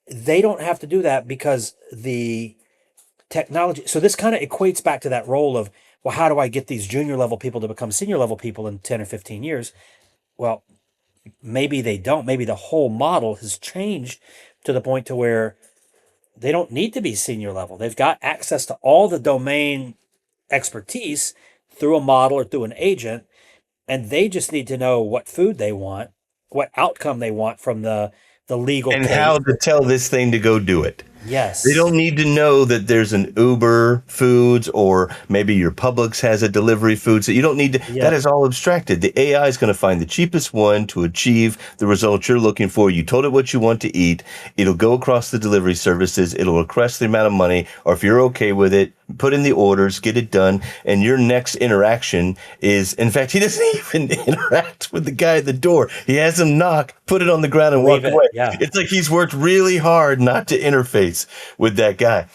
they don't have to do that because the technology. So this kind of equates back to that role of, well, how do I get these junior level people to become senior level people in 10 or 15 years? Well, maybe they don't. Maybe the whole model has changed to the point to where they don't need to be senior level. They've got access to all the domain expertise through a model or through an agent, and they just need to know what food they want, what outcome they want from the legal
and
case.
how to tell this thing to go do it.
Yes.
They don't need to know that there's an Uber Foods, or maybe your Publix has a delivery food. So you don't need to, that is all abstracted. The AI is going to find the cheapest one to achieve the result you're looking for. You told it what you want to eat. It'll go across the delivery services. It'll request the amount of money, or if you're okay with it, put in the orders, get it done. And your next interaction is, in fact, he doesn't even interact with the guy at the door. He has him knock, put it on the ground and walk away.
Yeah.
It's like he's worked really hard not to interface with that guy.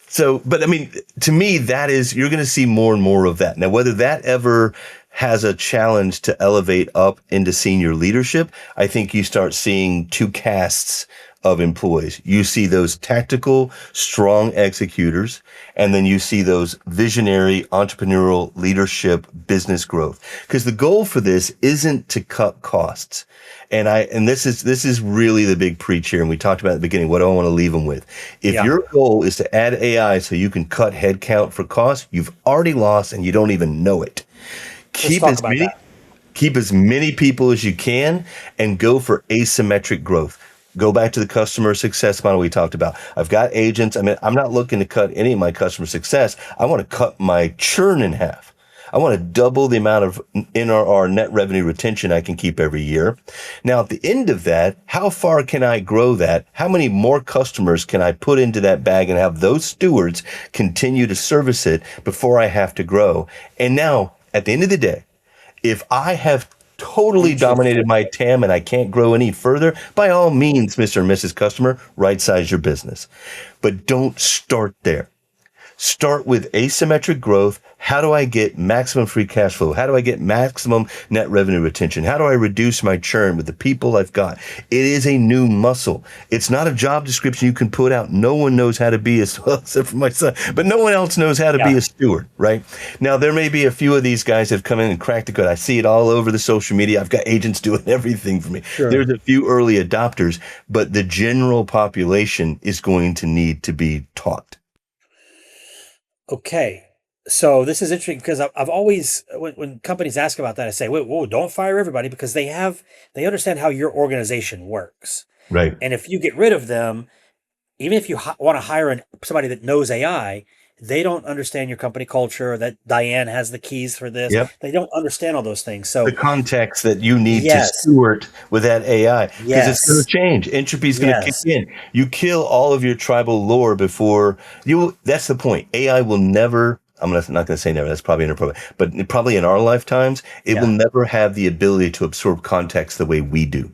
So, but I mean, to me, that is, you're going to see more and more of that. Now, whether that ever has a challenge to elevate up into senior leadership, I think you start seeing two castes of employees. You see those tactical, strong executors, and then you see those visionary, entrepreneurial leadership, business growth. Because the goal for this isn't to cut costs. And this is really the big preach here. And we talked about at the beginning, what do I want to leave them with? If your goal is to add AI so you can cut headcount for cost, you've already lost and you don't even know it. Keep as many people as you can and go for asymmetric growth. Go back to the customer success model we talked about. I've got agents. I mean, I'm not looking to cut any of my customer success. I want to cut my churn in half. I want to double the amount of NRR, net revenue retention, I can keep every year. Now, at the end of that, how far can I grow that? How many more customers can I put into that bag and have those stewards continue to service it before I have to grow? And now, at the end of the day, if I have totally dominated my TAM and I can't grow any further, by all means, Mr. and Mrs. Customer, right size your business. But don't start there. Start with asymmetric growth. How do I get maximum free cash flow? How do I get maximum net revenue retention? How do I reduce my churn with the people I've got? It is a new muscle. It's not a job description you can put out. No one knows how to be a, well, except for my son, but no one else knows how to be a steward, right? Now, there may be a few of these guys that have come in and cracked the code. I see it all over the social media. I've got agents doing everything for me. Sure. There's a few early adopters, but the general population is going to need to be taught.
Okay, so this is interesting because I've always, when companies ask about that, I say, whoa, don't fire everybody, because they understand how your organization works.
Right.
And if you get rid of them, even if you want to hire somebody that knows AI, they don't understand your company culture, that Diane has the keys for this. Yep. They don't understand all those things. So
the context that you need to steward with that AI, because it's going to change. Entropy is going to kick in. You kill all of your tribal lore before you. That's the point. AI will never. I'm not going to say never. That's probably inappropriate. But probably in our lifetimes, it will never have the ability to absorb context the way we do.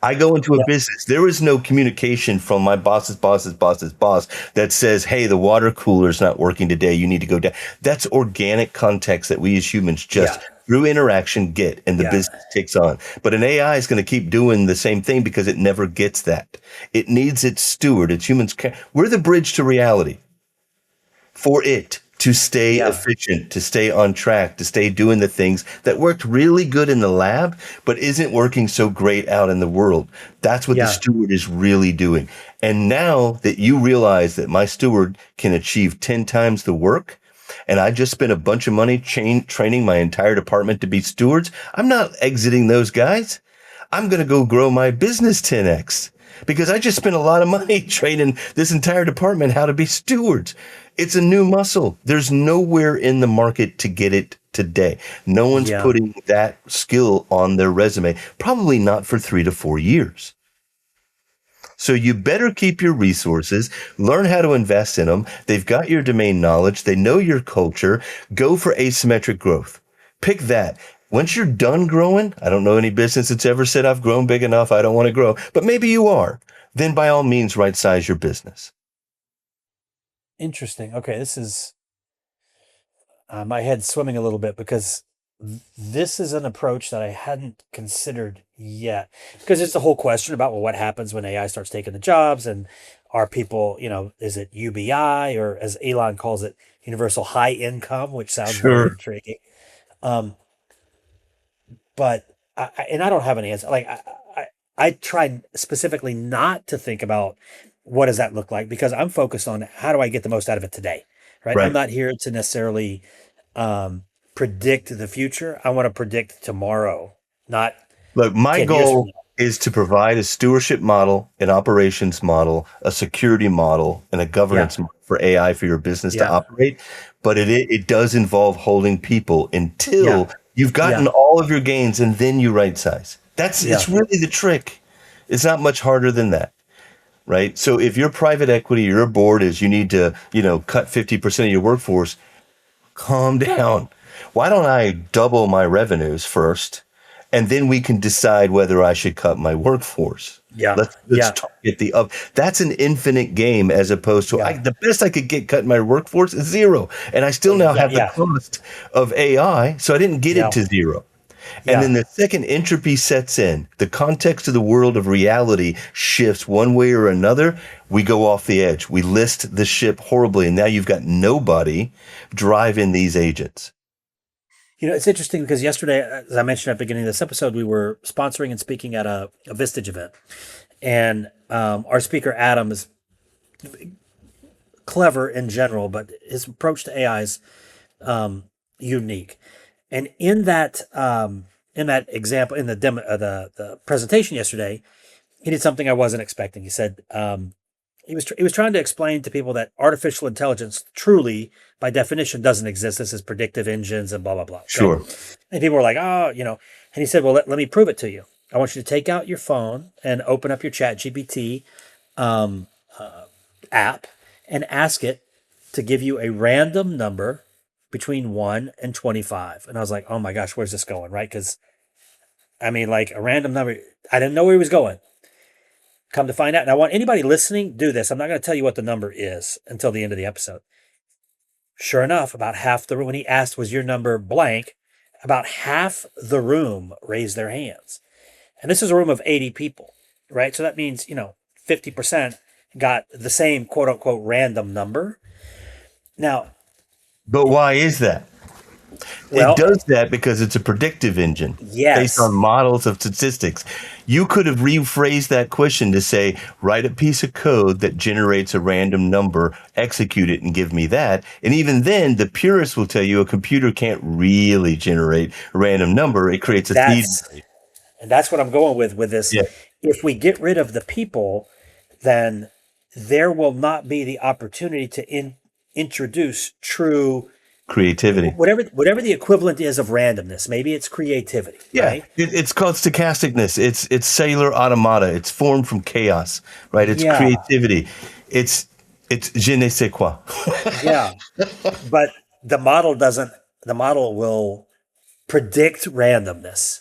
I go into a business. There is no communication from my boss's boss that says, hey, the water cooler is not working today. You need to go down. That's organic context that we as humans just through interaction get, and the business takes on. But an AI is going to keep doing the same thing because it never gets that. It needs its steward. It's humans. We're the bridge to reality for it. to stay efficient, to stay on track, to stay doing the things that worked really good in the lab, but isn't working so great out in the world. That's what the steward is really doing. And now that you realize that my steward can achieve 10 times the work, and I just spent a bunch of money training my entire department to be stewards, I'm not exiting those guys. I'm going to go grow my business 10x because I just spent a lot of money training this entire department how to be stewards. It's a new muscle. There's nowhere in the market to get it today. No one's putting that skill on their resume, probably not for 3 to 4 years. So you better keep your resources, learn how to invest in them. They've got your domain knowledge. They know your culture. Go for asymmetric growth. Pick that. Once you're done growing, I don't know any business that's ever said, I've grown big enough, I don't want to grow, but maybe you are. Then by all means, right size your business.
Interesting. Okay, this is my head's swimming a little bit because this is an approach that I hadn't considered yet. Because it's the whole question about, well, what happens when AI starts taking the jobs, and are people, is it UBI, or as Elon calls it, universal high income, which sounds very intriguing. But I don't have an answer. Like I tried specifically not to think about what does that look like, because I'm focused on how do I get the most out of it today, right? I'm not here to necessarily predict the future. I want to predict tomorrow, not.
Look, my goal is to provide a stewardship model, an operations model, a security model, and a governance model for AI for your business to operate. But it does involve holding people until you've gotten all of your gains, and then you right size. It's really the trick. It's not much harder than that, right? So if your private equity, your board is you need to, cut 50% of your workforce, calm down. Why don't I double my revenues first, and then we can decide whether I should cut my workforce? Let's target the up. That's an infinite game, as opposed to the best I could get cutting my workforce is 0, and I still now have the cost of AI, so I didn't get it to 0. And then the second entropy sets in, the context of the world of reality shifts one way or another, we go off the edge. We list the ship horribly, and now you've got nobody driving these agents.
It's interesting because yesterday, as I mentioned at the beginning of this episode, we were sponsoring and speaking at a Vistage event. And our speaker, Adam, is clever in general, but his approach to AI is unique. And in that example, in the demo, the presentation yesterday, he did something I wasn't expecting. He said he was trying to explain to people that artificial intelligence truly, by definition, doesn't exist. This is predictive engines and blah blah blah. Okay?
Sure.
And people were like, and he said, well, let me prove it to you. I want you to take out your phone and open up your ChatGPT app and ask it to give you a random number between 1 and 25. And I was like, oh my gosh, where's this going? Right? Because a random number, I didn't know where he was going. Come to find out. And I want anybody listening, do this. I'm not going to tell you what the number is until the end of the episode. Sure enough, about half the room, when he asked, was your number blank, about half the room raised their hands. And this is a room of 80 people, right? So that means, 50% got the same quote unquote random number. Now,
but why is that? It does that because it's a predictive engine based on models of statistics. You could have rephrased that question to say, write a piece of code that generates a random number, execute it, and give me that. And even then, the purist will tell you a computer can't really generate a random number. It creates a feed.
And that's what I'm going with this. Yeah. If we get rid of the people, then there will not be the opportunity to introduce true
creativity,
whatever the equivalent is of randomness. Maybe it's creativity.
Yeah,
right?
It's called stochasticness. It's cellular automata. It's formed from chaos, right? It's creativity. It's je ne sais quoi.
Yeah, but the model will predict randomness.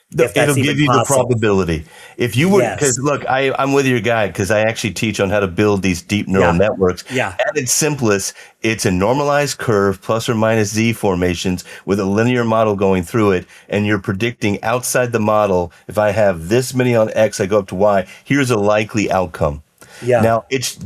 It'll give you the probability. If you were, because look, I'm with your guy because I actually teach on how to build these deep neural networks. Yeah. At its simplest, it's a normalized curve plus or minus Z formations with a linear model going through it, and you're predicting outside the model. If I have this many on X, I go up to Y. Here's a likely outcome. Yeah. Now it's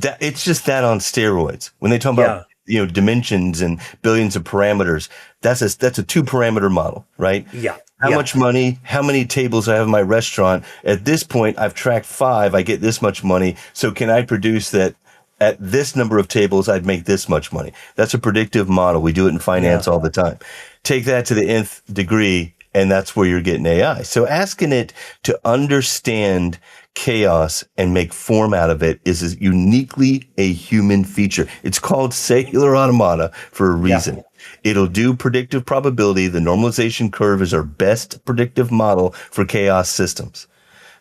just that on steroids. When they talk about dimensions and billions of parameters. That's a 2-parameter model, right?
Yeah.
How much money, how many tables I have in my restaurant. At this point, I've tracked 5. I get this much money. So can I produce that at this number of tables, I'd make this much money? That's a predictive model. We do it in finance all the time. Take that to the nth degree, and that's where you're getting AI. So asking it to understand chaos and make form out of it is uniquely a human feature. It's called cellular automata for a reason. Yeah. It'll do predictive probability. The normalization curve is our best predictive model for chaos systems.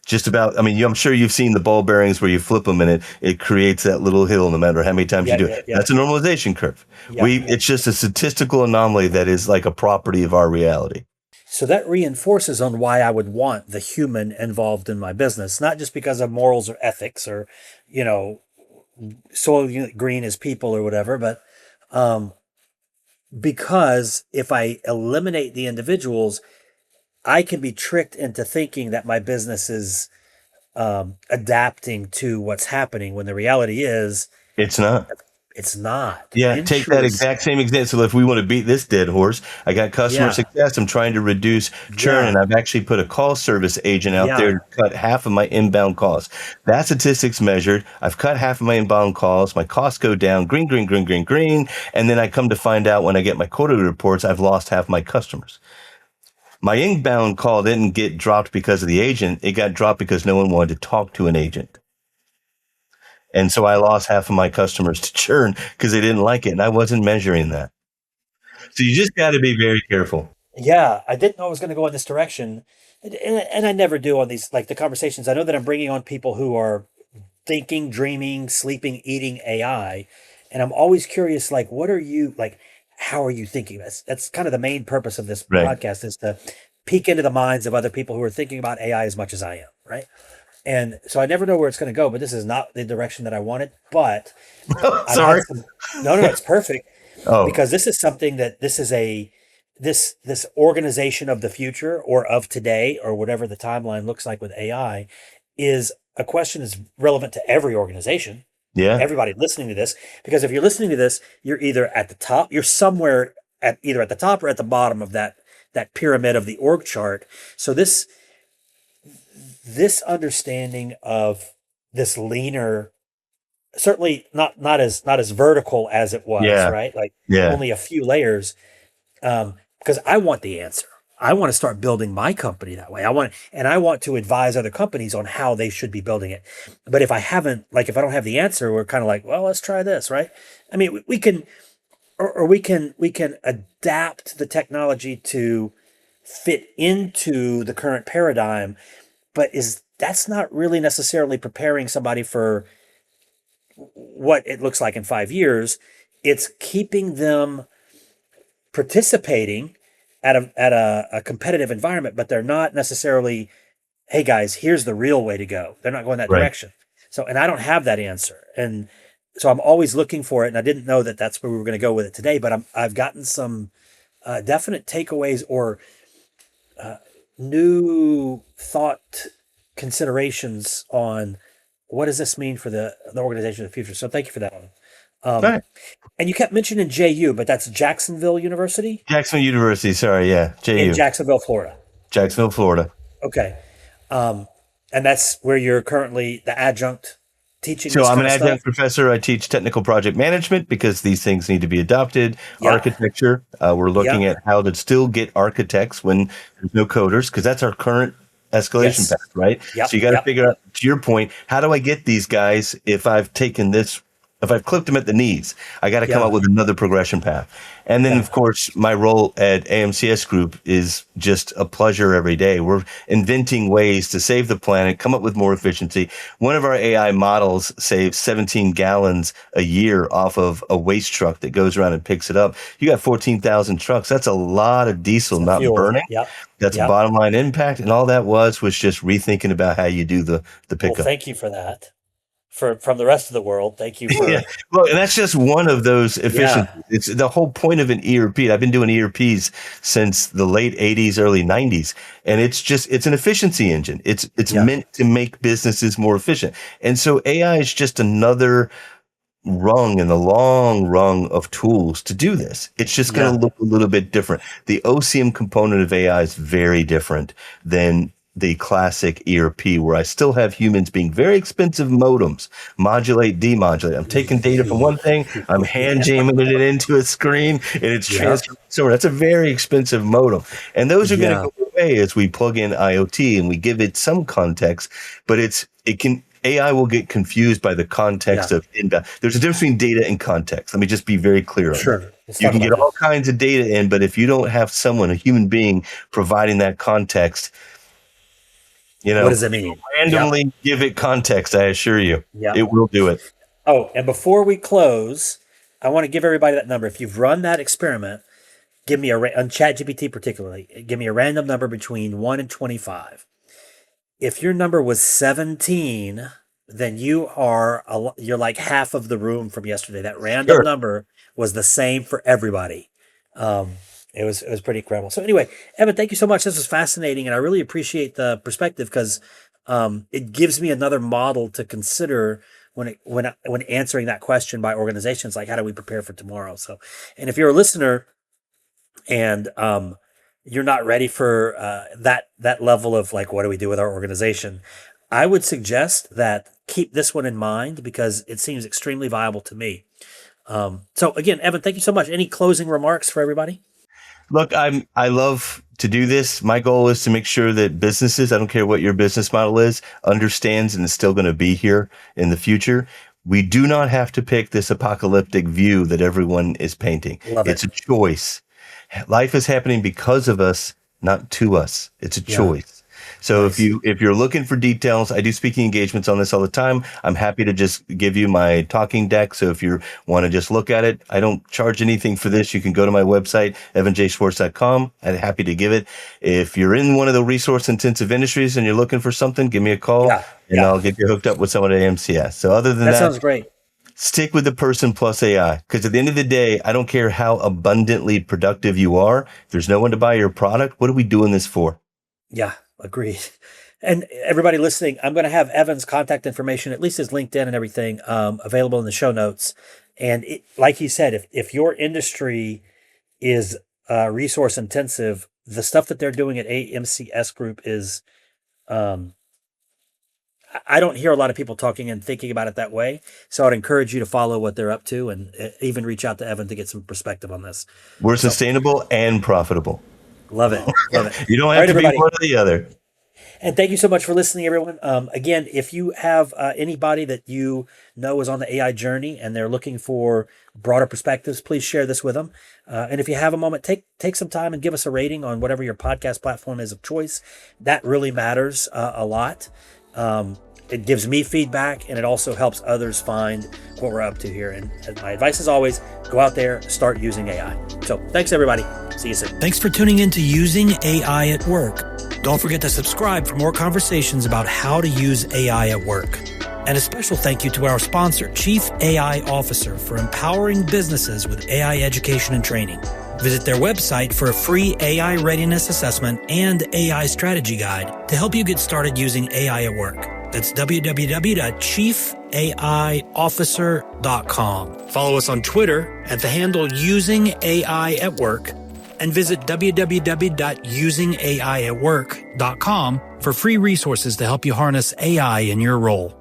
Just about, I'm sure you've seen the ball bearings where you flip them and it creates that little hill no matter how many times you do it. Yeah. That's a normalization curve. Yeah. It's just a statistical anomaly that is like a property of our reality.
So that reinforces on why I would want the human involved in my business, not just because of morals or ethics or, soil green is people or whatever, but because if I eliminate the individuals, I can be tricked into thinking that my business is adapting to what's happening when the reality is
it's not.
It's not.
Yeah, take that exact same example. So if we want to beat this dead horse, I got customer success. I'm trying to reduce churn, and I've actually put a call service agent out there to cut half of my inbound calls. That statistic's measured. I've cut half of my inbound calls. My costs go down, green. And then I come to find out when I get my quarterly reports, I've lost half my customers. My inbound call didn't get dropped because of the agent. It got dropped because no one wanted to talk to an agent. And so I lost half of my customers to churn because they didn't like it. And I wasn't measuring that. So you just got to be very careful.
Yeah. I didn't know I was going to go in this direction. And I never do on these, like the conversations. I know that I'm bringing on people who are thinking, dreaming, sleeping, eating AI. And I'm always curious, like, what are you, like, how are you thinking? That's kind of the main purpose of this podcast, is to peek into the minds of other people who are thinking about AI as much as I am, right? And so I never know where it's going to go, but this is not the direction that I wanted. But
sorry,
no, it's perfect. Because this is something that this organization of the future or of today or whatever the timeline looks like with AI is a question that's relevant to every organization.
Yeah,
everybody listening to this, because if you're listening to this, you're either at the top, you're somewhere either at the top or at the bottom of that pyramid of the org chart. So this understanding of this leaner, certainly not as vertical as it was, right? Like only a few layers, because I want the answer. I want to start building my company that way. I want to advise other companies on how they should be building it. But if I don't have the answer, we're kind of like, well, let's try this, right? I mean, we can adapt the technology to fit into the current paradigm, but that's not really necessarily preparing somebody for what it looks like in 5 years. It's keeping them participating at a competitive environment, but they're not necessarily, hey guys, here's the real way to go. They're not going that direction. So, and I don't have that answer. And so I'm always looking for it. And I didn't know that that's where we were going to go with it today, but I've gotten some definite takeaways or new thought considerations on what does this mean for the organization of the future. So thank you for that one. And you kept mentioning JU, but that's Jacksonville University?
Jacksonville University, sorry, yeah. JU.
In Jacksonville, Florida.
Jacksonville, Florida.
Okay. And that's where you're currently the adjunct teaching?
So I'm an adjunct professor. I teach technical project management because these things need to be adopted. Yeah. Architecture, we're looking at how to still get architects when there's no coders, because that's our current escalation path, right? Yep. So you got to figure out, to your point, how do I get these guys if I've taken this, if I've clipped them at the knees? I got to come up with another progression path. And then, of course, my role at AMCS Group is just a pleasure every day. We're inventing ways to save the planet, come up with more efficiency. One of our AI models saves 17 gallons a year off of a waste truck that goes around and picks it up. You got 14,000 trucks. That's a lot of diesel not burning. That's a bottom line impact. And all that was just rethinking about how you do the pickup.
Well, thank you for that. From the rest of the world, thank you for.
Well, and that's just one of those efficiencies. It's the whole point of an ERP. I've been doing ERPs since the late 80s, early 90s, and it's an efficiency engine. It's meant to make businesses more efficient. And so AI is just another rung in the long rung of tools to do this. It's just going to look a little bit different. The OCM component of AI is very different than the classic ERP, where I still have humans being very expensive modems, modulate, demodulate. I'm taking data from one thing, I'm hand jamming it into a screen, and it's transferred. So that's a very expensive modem. And those are going to go away as we plug in IoT and we give it some context, but AI will get confused by the context of inbound. There's a difference between data and context. Let me just be very clear on that. You can get all kinds of data in, but if you don't have someone, a human being, providing that context,
what does it mean?
Randomly give it context, I assure you. It will do it.
Oh, and before we close, I want to give everybody that number. If you've run that experiment, give me on ChatGPT particularly, give me a random number between 1 and 25. If your number was 17, then you're like half of the room from yesterday. That random number was the same for everybody. It was pretty incredible. So anyway, Evan, thank you so much. This was fascinating, and I really appreciate the perspective because it gives me another model to consider when answering that question by organizations, like how do we prepare for tomorrow? So, and if you're a listener and you're not ready for that level of like, what do we do with our organization? I would suggest that keep this one in mind because it seems extremely viable to me. So again, Evan, thank you so much. Any closing remarks for everybody?
Look, I love to do this. My goal is to make sure that businesses, I don't care what your business model is, understands and is still going to be here in the future. We do not have to pick this apocalyptic view that everyone is painting. It's a choice. Life is happening because of us, not to us. It's a choice. So if you're looking for details, I do speaking engagements on this all the time. I'm happy to just give you my talking deck. So if you want to just look at it, I don't charge anything for this. You can go to my website, evanjschwartz.com. I'm happy to give it. If you're in one of the resource intensive industries and you're looking for something, give me a call and I'll get you hooked up with someone at AMCS. So other than that
sounds great.
Stick with the person plus AI. Because at the end of the day, I don't care how abundantly productive you are. If there's no one to buy your product, what are we doing this for?
Yeah. Agreed. And everybody listening, I'm going to have Evan's contact information, at least his LinkedIn and everything, available in the show notes. And like he said, if your industry is resource intensive, the stuff that they're doing at AMCS Group is, I don't hear a lot of people talking and thinking about it that way. So I'd encourage you to follow what they're up to and even reach out to Evan to get some perspective on this.
We're sustainable and profitable.
Love it. Love it.
You don't have to be one or the other.
And thank you so much for listening, everyone. Again, if you have anybody that you know is on the AI journey and they're looking for broader perspectives, please share this with them. And if you have a moment, take some time and give us a rating on whatever your podcast platform is of choice. That really matters a lot. It gives me feedback, and it also helps others find what we're up to here. And my advice is always, go out there, start using AI. So thanks, everybody. See you soon.
Thanks for tuning in to Using AI at Work. Don't forget to subscribe for more conversations about how to use AI at work. And a special thank you to our sponsor, Chief AI Officer, for empowering businesses with AI education and training. Visit their website for a free AI readiness assessment and AI strategy guide to help you get started using AI at work. That's www.chiefaiofficer.com. Follow us on Twitter at the handle Using AI at Work, and visit www.usingaiatwork.com for free resources to help you harness AI in your role.